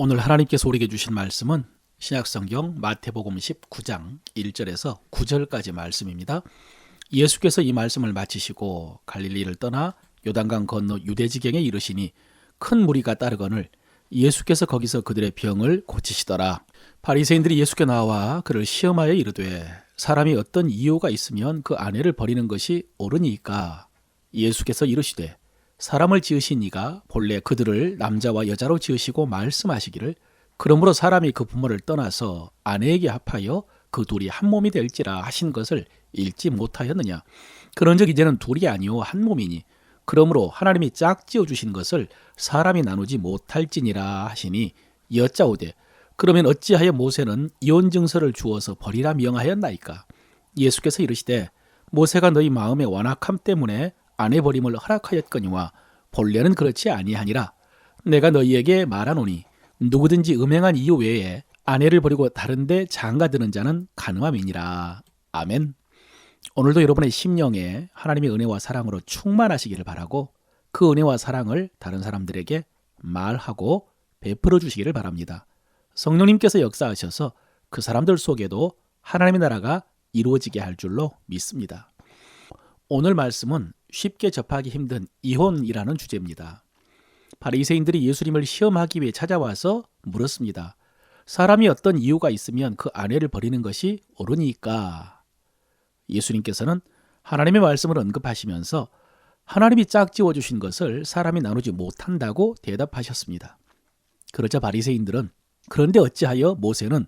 오늘 하나님께서 우리에게 주신 말씀은 신약성경 마태복음 19장 1절에서 9절까지 말씀입니다. 예수께서 이 말씀을 마치시고 갈릴리를 떠나 요단강 건너 유대지경에 이르시니 큰 무리가 따르거늘 예수께서 거기서 그들의 병을 고치시더라. 바리새인들이 예수께 나와 그를 시험하여 이르되 사람이 어떤 이유가 있으면 그 아내를 버리는 것이 옳으니까. 예수께서 이르시되 사람을 지으신 이가 본래 그들을 남자와 여자로 지으시고 말씀하시기를 그러므로 사람이 그 부모를 떠나서 아내에게 합하여 그 둘이 한 몸이 될지라 하신 것을 읽지 못하였느냐. 그런즉 이제는 둘이 아니요 한 몸이니 그러므로 하나님이 짝지어 주신 것을 사람이 나누지 못할지니라 하시니 여짜오되 그러면 어찌하여 모세는 이혼 증서를 주어서 버리라 명하였나이까. 예수께서 이르시되 모세가 너희 마음의 완악함 때문에 아내 버림을 허락하였거니와 본래는 그렇지 아니하니라. 내가 너희에게 말하노니 누구든지 음행한 이유 외에 아내를 버리고 다른 데 장가드는 자는 간음함이니라. 아멘. 오늘도 여러분의 심령에 하나님의 은혜와 사랑으로 충만하시기를 바라고 그 은혜와 사랑을 다른 사람들에게 말하고 베풀어 주시기를 바랍니다. 성령님께서 역사하셔서 그 사람들 속에도 하나님의 나라가 이루어지게 할 줄로 믿습니다. 오늘 말씀은 쉽게 접하기 힘든 이혼이라는 주제입니다. 바리새인들이 예수님을 시험하기 위해 찾아와서 물었습니다. 사람이 어떤 이유가 있으면 그 아내를 버리는 것이 옳으니까. 예수님께서는 하나님의 말씀을 언급하시면서 하나님이 짝지어 주신 것을 사람이 나누지 못한다고 대답하셨습니다. 그러자 바리새인들은 그런데 어찌하여 모세는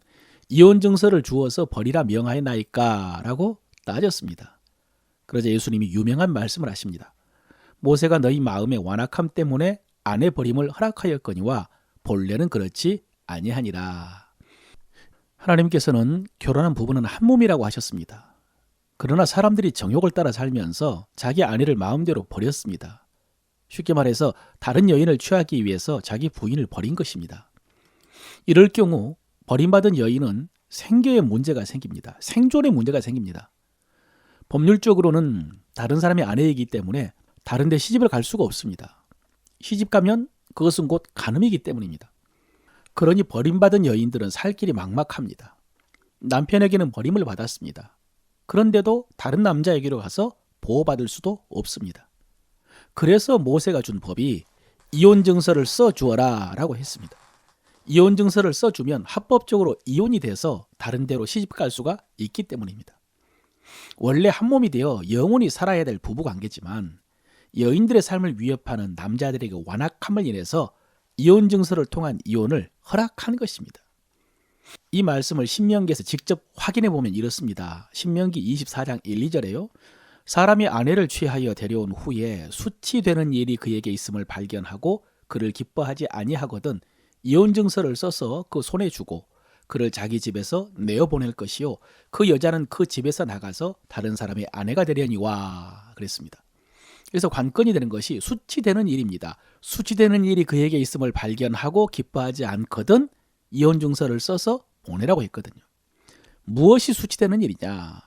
이혼 증서를 주어서 버리라 명하였나이까 라고 따졌습니다. 그러자 예수님이 유명한 말씀을 하십니다. 모세가 너희 마음의 완악함 때문에 아내 버림을 허락하였거니와 본래는 그렇지 아니하니라. 하나님께서는 결혼한 부부는 한 몸이라고 하셨습니다. 그러나 사람들이 정욕을 따라 살면서 자기 아내를 마음대로 버렸습니다. 쉽게 말해서 다른 여인을 취하기 위해서 자기 부인을 버린 것입니다. 이럴 경우 버림받은 여인은 생계에 문제가 생깁니다. 생존에 문제가 생깁니다. 법률적으로는 다른 사람의 아내이기 때문에 다른 데 시집을 갈 수가 없습니다. 시집 가면 그것은 곧 간음이기 때문입니다. 그러니 버림받은 여인들은 살 길이 막막합니다. 남편에게는 버림을 받았습니다. 그런데도 다른 남자에게로 가서 보호받을 수도 없습니다. 그래서 모세가 준 법이 이혼 증서를 써주어라 라고 했습니다. 이혼 증서를 써주면 합법적으로 이혼이 돼서 다른 데로 시집 갈 수가 있기 때문입니다. 원래 한 몸이 되어 영원히 살아야 될 부부관계지만 여인들의 삶을 위협하는 남자들에게 완악함을 인해서 이혼 증서를 통한 이혼을 허락한 것입니다. 이 말씀을 신명기에서 직접 확인해 보면 이렇습니다. 신명기 24장 1, 2절에요. 사람이 아내를 취하여 데려온 후에 수치되는 일이 그에게 있음을 발견하고 그를 기뻐하지 아니하거든 이혼 증서를 써서 그 손에 주고 그를 자기 집에서 내어보낼 것이요 그 여자는 그 집에서 나가서 다른 사람의 아내가 되려니와 그랬습니다. 그래서 관건이 되는 것이 수치되는 일입니다. 수치되는 일이 그에게 있음을 발견하고 기뻐하지 않거든 이혼 증서를 써서 보내라고 했거든요. 무엇이 수치되는 일이냐?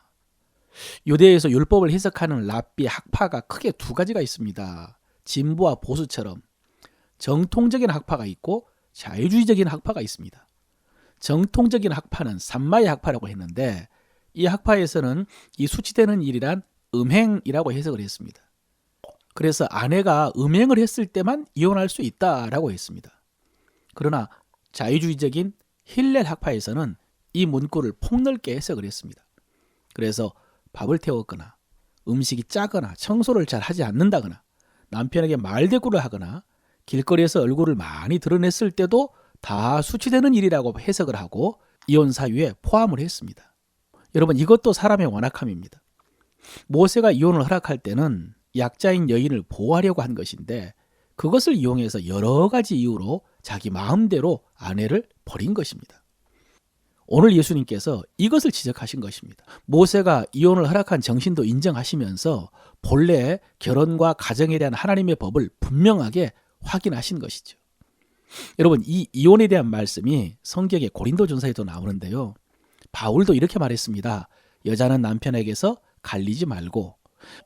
유대에서 율법을 해석하는 랍비 학파가 크게 두 가지가 있습니다. 진보와 보수처럼 정통적인 학파가 있고 자유주의적인 학파가 있습니다. 정통적인 학파는 삼마의 학파라고 했는데 이 학파에서는 이 수치되는 일이란 음행이라고 해석을 했습니다. 그래서 아내가 음행을 했을 때만 이혼할 수 있다라고 했습니다. 그러나 자유주의적인 힐렐 학파에서는 이 문구를 폭넓게 해석을 했습니다. 그래서 밥을 태웠거나 음식이 짜거나 청소를 잘 하지 않는다거나 남편에게 말대꾸를 하거나 길거리에서 얼굴을 많이 드러냈을 때도 다 수치되는 일이라고 해석을 하고 이혼 사유에 포함을 했습니다. 여러분 이것도 사람의 완악함입니다. 모세가 이혼을 허락할 때는 약자인 여인을 보호하려고 한 것인데 그것을 이용해서 여러 가지 이유로 자기 마음대로 아내를 버린 것입니다. 오늘 예수님께서 이것을 지적하신 것입니다. 모세가 이혼을 허락한 정신도 인정하시면서 본래 결혼과 가정에 대한 하나님의 법을 분명하게 확인하신 것이죠. 여러분 이 이혼에 대한 말씀이 성경의 고린도전서에도 나오는데요. 바울도 이렇게 말했습니다. 여자는 남편에게서 갈리지 말고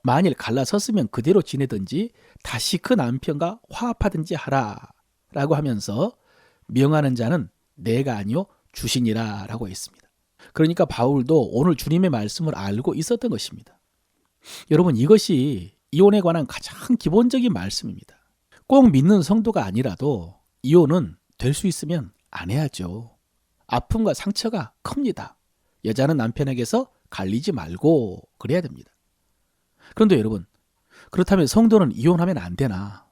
만일 갈라섰으면 그대로 지내든지 다시 그 남편과 화합하든지 하라 라고 하면서 명하는 자는 내가 아니요 주시니라 라고 했습니다. 그러니까 바울도 오늘 주님의 말씀을 알고 있었던 것입니다. 여러분, 이것이 이혼에 관한 가장 기본적인 말씀입니다. 꼭 믿는 성도가 아니라도 이혼은 될 수 있으면 안 해야죠. 아픔과 상처가 큽니다. 여자는 남편에게서 갈리지 말고 그래야 됩니다. 그런데 여러분, 그렇다면 성도는 이혼하면 안 되나?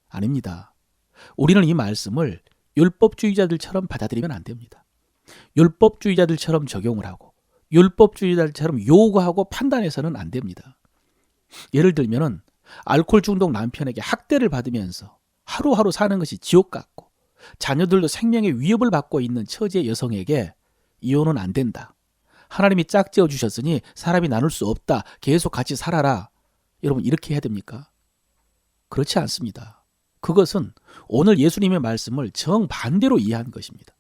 아닙니다. 우리는 이 말씀을 율법주의자들처럼 받아들이면 안 됩니다. 율법주의자들처럼 적용을 하고 율법주의자들처럼 요구하고 판단해서는 안 됩니다. 예를 들면은 알코올 중독 남편에게 학대를 받으면서 하루하루 사는 것이 지옥 같고 자녀들도 생명의 위협을 받고 있는 처지의 여성에게 이혼은 안 된다. 하나님이 짝지어 주셨으니 사람이 나눌 수 없다. 계속 같이 살아라. 여러분, 이렇게 해야 됩니까? 그렇지 않습니다. 그것은 오늘 예수님의 말씀을 정반대로 이해한 것입니다.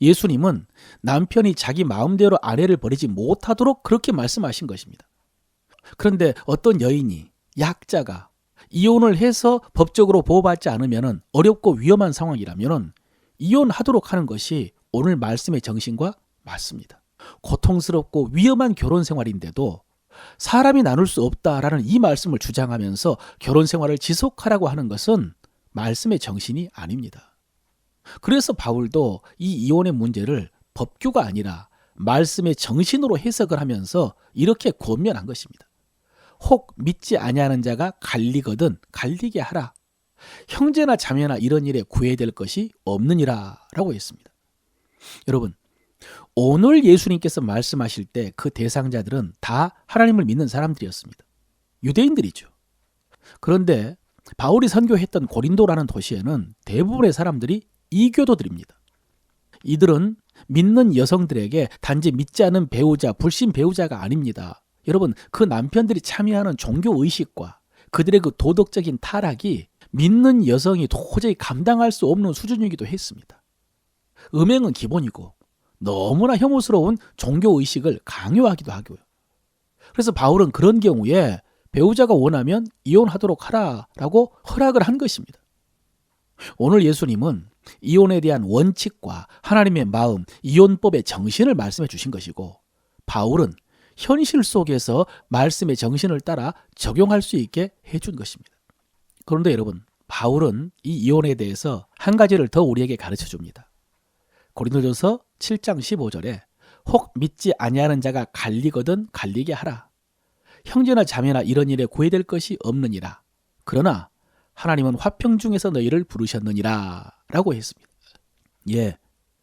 예수님은 남편이 자기 마음대로 아내를 버리지 못하도록 그렇게 말씀하신 것입니다. 그런데 어떤 여인이, 약자가 이혼을 해서 법적으로 보호받지 않으면 어렵고 위험한 상황이라면 이혼하도록 하는 것이 오늘 말씀의 정신과 맞습니다. 고통스럽고 위험한 결혼 생활인데도 사람이 나눌 수 없다라는 이 말씀을 주장하면서 결혼 생활을 지속하라고 하는 것은 말씀의 정신이 아닙니다. 그래서 바울도 이 이혼의 문제를 법규가 아니라 말씀의 정신으로 해석을 하면서 이렇게 권면한 것입니다. 혹 믿지 아니하는 자가 갈리거든 갈리게 하라. 형제나 자매나 이런 일에 구애될 것이 없느니라 라고 했습니다. 여러분, 오늘 예수님께서 말씀하실 때 그 대상자들은 다 하나님을 믿는 사람들이었습니다. 유대인들이죠. 그런데 바울이 선교했던 고린도라는 도시에는 대부분의 사람들이 이교도들입니다. 이들은 믿는 여성들에게 단지 믿지 않은 배우자, 불신 배우자가 아닙니다. 여러분, 그 남편들이 참여하는 종교의식과 그들의 그 도덕적인 타락이 믿는 여성이 도저히 감당할 수 없는 수준이기도 했습니다. 음행은 기본이고 너무나 혐오스러운 종교의식을 강요하기도 하고요. 그래서 바울은 그런 경우에 배우자가 원하면 이혼하도록 하라라고 허락을 한 것입니다. 오늘 예수님은 이혼에 대한 원칙과 하나님의 마음, 이혼법의 정신을 말씀해 주신 것이고, 바울은 현실 속에서 말씀의 정신을 따라 적용할 수 있게 해준 것입니다. 그런데 여러분, 바울은 이 이혼에 대해서 한 가지를 더 우리에게 가르쳐 줍니다. 고린도전서 7장 15절에 혹 믿지 아니하는 자가 갈리거든 갈리게 하라. 형제나 자매나 이런 일에 구애될 것이 없느니라. 그러나 하나님은 화평 중에서 너희를 부르셨느니라 라고 했습니다. 예,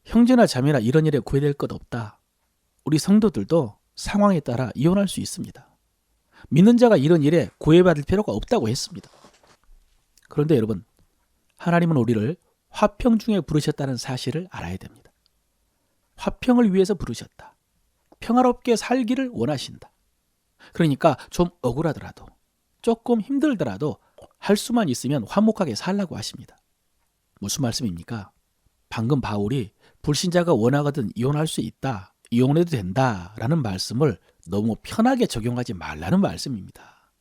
형제나 자매나 이런 일에 구애될 것 없다. 우리 성도들도 상황에 따라 이혼할 수 있습니다. 믿는 자가 이런 일에 구애받을 필요가 없다고 했습니다. 그런데 여러분, 하나님은 우리를 화평 중에 부르셨다는 사실을 알아야 됩니다. 화평을 위해서 부르셨다. 평화롭게 살기를 원하신다. 그러니까 좀 억울하더라도, 조금 힘들더라도 할 수만 있으면 화목하게 살라고 하십니다. 무슨 말씀입니까? 방금 바울이 불신자가 원하거든 이혼할 수 있다, 이혼해도 된다라는 말씀을 너무 편하게 적용하지 말라는 말씀입니다.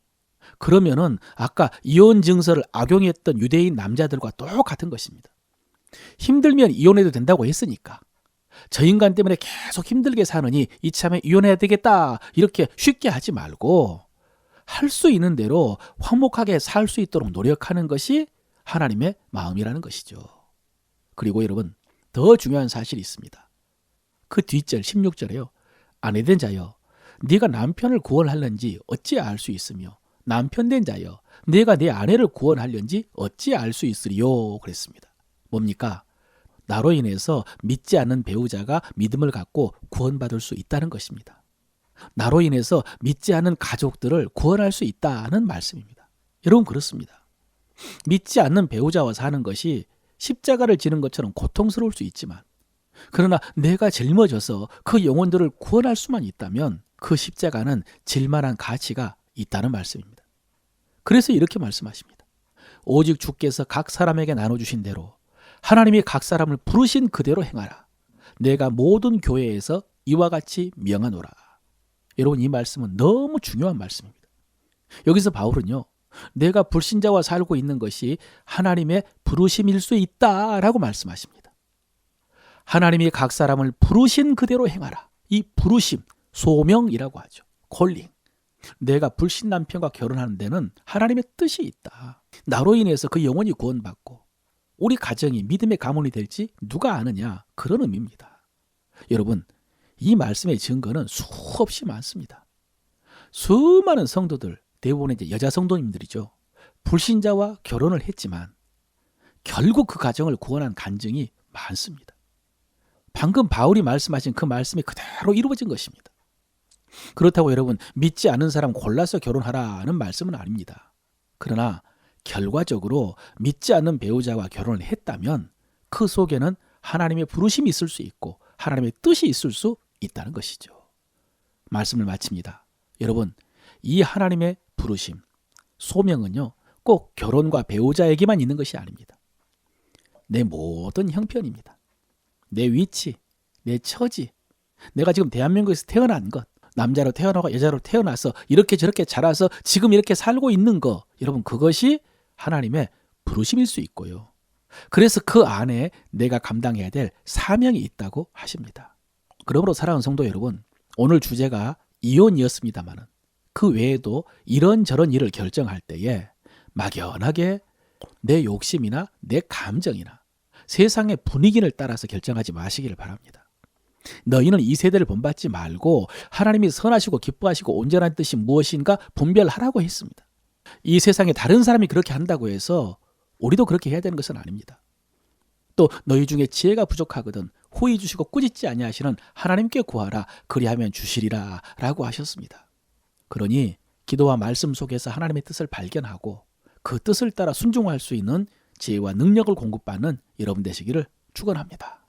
그러면은 아까 이혼 증서를 악용했던 유대인 남자들과 똑같은 것입니다. 힘들면 이혼해도 된다고 했으니까 저 인간 때문에 계속 힘들게 사느니 이참에 이혼해야 되겠다 이렇게 쉽게 하지 말고 할 수 있는 대로 화목하게 살 수 있도록 노력하는 것이 하나님의 마음이라는 것이죠. 그리고 여러분, 더 중요한 사실이 있습니다. 그 뒷절 16절에요. 아내된 자여 네가 남편을 구원하려는지 어찌 알 수 있으며 남편된 자여 네가 내 아내를 구원하려는지 어찌 알 수 있으리요 그랬습니다. 뭡니까? 나로 인해서 믿지 않는 배우자가 믿음을 갖고 구원받을 수 있다는 것입니다. 나로 인해서 믿지 않는 가족들을 구원할 수 있다는 말씀입니다. 여러분, 그렇습니다. 믿지 않는 배우자와 사는 것이 십자가를 지는 것처럼 고통스러울 수 있지만, 그러나 내가 짊어져서 그 영혼들을 구원할 수만 있다면 그 십자가는 질만한 가치가 있다는 말씀입니다. 그래서 이렇게 말씀하십니다. 오직 주께서 각 사람에게 나눠주신 대로 하나님이 각 사람을 부르신 그대로 행하라. 내가 모든 교회에서 이와 같이 명하노라. 여러분, 이 말씀은 너무 중요한 말씀입니다. 여기서 바울은요, 내가 불신자와 살고 있는 것이 하나님의 부르심일 수 있다라고 말씀하십니다. 하나님이 각 사람을 부르신 그대로 행하라. 이 부르심, 소명이라고 하죠. 콜링. 내가 불신 남편과 결혼하는 데는 하나님의 뜻이 있다. 나로 인해서 그 영혼이 구원받고 우리 가정이 믿음의 가문이 될지 누가 아느냐, 그런 의미입니다. 여러분, 이 말씀의 증거는 수없이 많습니다. 수많은 성도들, 대부분의 이제 여자 성도님들이죠. 불신자와 결혼을 했지만 결국 그 가정을 구원한 간증이 많습니다. 방금 바울이 말씀하신 그 말씀이 그대로 이루어진 것입니다. 그렇다고 여러분, 믿지 않는 사람 골라서 결혼하라는 말씀은 아닙니다. 그러나 결과적으로 믿지 않는 배우자와 결혼을 했다면 그 속에는 하나님의 부르심이 있을 수 있고 하나님의 뜻이 있을 수 있다는 것이죠. 말씀을 마칩니다. 여러분, 이 하나님의 부르심, 소명은요, 꼭 결혼과 배우자에게만 있는 것이 아닙니다. 내 모든 형편입니다. 내 위치, 내 처지, 내가 지금 대한민국에서 태어난 것, 남자로 태어나고 여자로 태어나서 이렇게 저렇게 자라서 지금 이렇게 살고 있는 거, 여러분, 그것이 하나님의 부르심일 수 있고요. 그래서 그 안에 내가 감당해야 될 사명이 있다고 하십니다. 그러므로 사랑하는 성도 여러분, 오늘 주제가 이혼이었습니다마는 그 외에도 이런저런 일을 결정할 때에 막연하게 내 욕심이나 내 감정이나 세상의 분위기를 따라서 결정하지 마시기를 바랍니다. 너희는 이 세대를 본받지 말고 하나님이 선하시고 기뻐하시고 온전한 뜻이 무엇인가 분별하라고 했습니다. 이 세상에 다른 사람이 그렇게 한다고 해서 우리도 그렇게 해야 되는 것은 아닙니다. 또 너희 중에 지혜가 부족하거든 호의 주시고 꾸짖지 아니하시는 하나님께 구하라, 그리하면 주시리라 라고 하셨습니다. 그러니 기도와 말씀 속에서 하나님의 뜻을 발견하고 그 뜻을 따라 순종할 수 있는 지혜와 능력을 공급받는 여러분 되시기를 축원합니다.